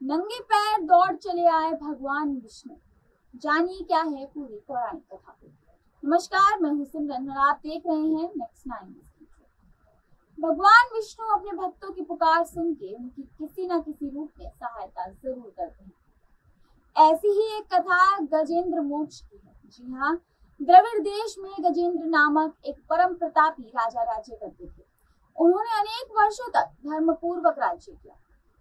नंगे पैर दौड़ चले आए भगवान विष्णु। जानिए क्या है पूरी पौराणिक कथा। नमस्कार, मैं हूं सिमरन और आप देख रहे हैं नेक्स्ट 9। भगवान विष्णु अपने भक्तों की पुकार सुन के उनकी किसी न किसी रूप में सहायता जरूर करते हैं। ऐसी ही एक कथा गजेंद्र मोक्ष की है। जी हाँ, द्रविड़ देश में गजेंद्र नामक एक परम प्रतापी राजा राज्य करते थे। उन्होंने अनेक वर्षों तक धर्म पूर्वक राज्य किया।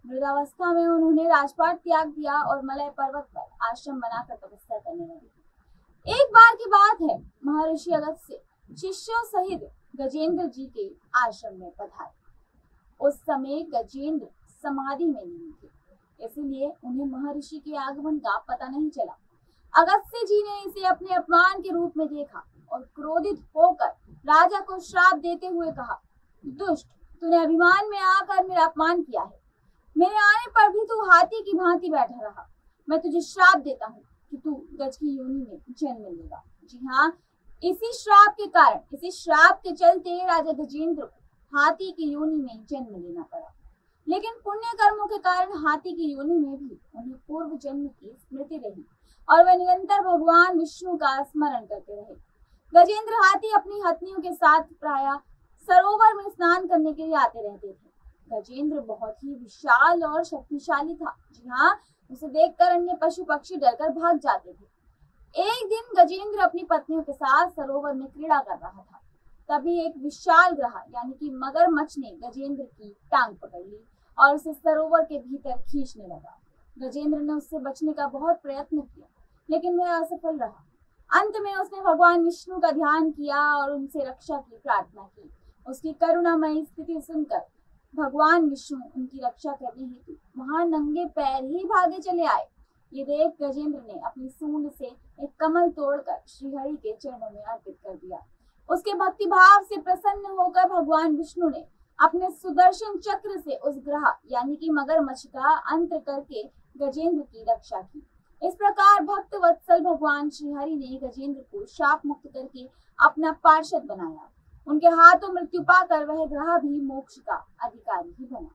वृद्धावस्था में उन्होंने राजपाट त्याग दिया और मलय पर्वत पर आश्रम बनाकर तपस्या करने लगे। एक बार की बात है, महर्षि अगस्त्य शिष्यों सहित गजेंद्र जी के आश्रम में पधारे। उस समय गजेंद्र समाधि में लीन थे, इसलिए उन्हें महर्षि के आगमन का पता नहीं चला। अगस्त्य जी ने इसे अपने अपमान के रूप में देखा और क्रोधित होकर राजा को श्राप देते हुए कहा, दुष्ट, तूने अभिमान में आकर मेरा अपमान किया है। मेरे आने पर भी तू हाथी की भांति बैठा रहा। मैं तुझे श्राप देता हूँ कि तू गज की योनि में जन्म लेगा। जी हाँ, इसी श्राप के चलते राजा गजेंद्र को हाथी की योनि में जन्म लेना पड़ा। लेकिन पुण्य कर्मों के कारण हाथी की योनि में भी उन्हें पूर्व जन्म की स्मृति रही और वे निरंतर भगवान विष्णु का स्मरण करते रहे। गजेंद्र हाथी अपनी हथनियों के साथ प्रायः सरोवर में स्नान करने के लिए आते रहते थे। गजेंद्र बहुत ही विशाल और शक्तिशाली था। जी हाँ, उसे देखकर अन्य पशु पक्षी डरकर भाग जाते थे। एक दिन गजेंद्र अपनी पत्नियों के साथ सरोवर में क्रीड़ा कर रहा था। तभी एक विशाल ग्रह यानी कि मगरमच्छ ने गजेंद्र की टांग पकड़ ली और उसे सरोवर के भीतर खींचने लगा। गजेंद्र ने उससे बचने का बहुत प्रयत्न किया, लेकिन वह असफल रहा। अंत में उसने भगवान विष्णु का ध्यान किया और उनसे रक्षा की प्रार्थना की। उसकी करुणामयी स्थिति सुनकर भगवान विष्णु उनकी रक्षा करने हेतु वहां नंगे पैर ही भागे चले आए। ये देख गजेंद्र ने अपनी सूंड से एक कमल तोड़कर श्रीहरि के चरणों में अर्पित कर दिया। उसके भक्ति भाव से प्रसन्न होकर भगवान विष्णु ने अपने सुदर्शन चक्र से उस ग्रह यानी कि मगरमच्छ का अंत करके गजेंद्र की रक्षा की। इस प्रकार भक्त वत्सल भगवान श्रीहरि ने गजेंद्र को शाप मुक्त करके अपना पार्षद बनाया। उनके हाथों मृत्यु पाकर वह ग्रह भी मोक्ष का अधिकारी ही बना।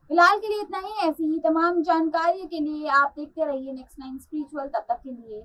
फिलहाल के लिए इतना ही। ऐसी ही तमाम जानकारी के लिए आप देखते रहिए नेक्स्ट 9 स्पिरिचुअल। तब तक के लिए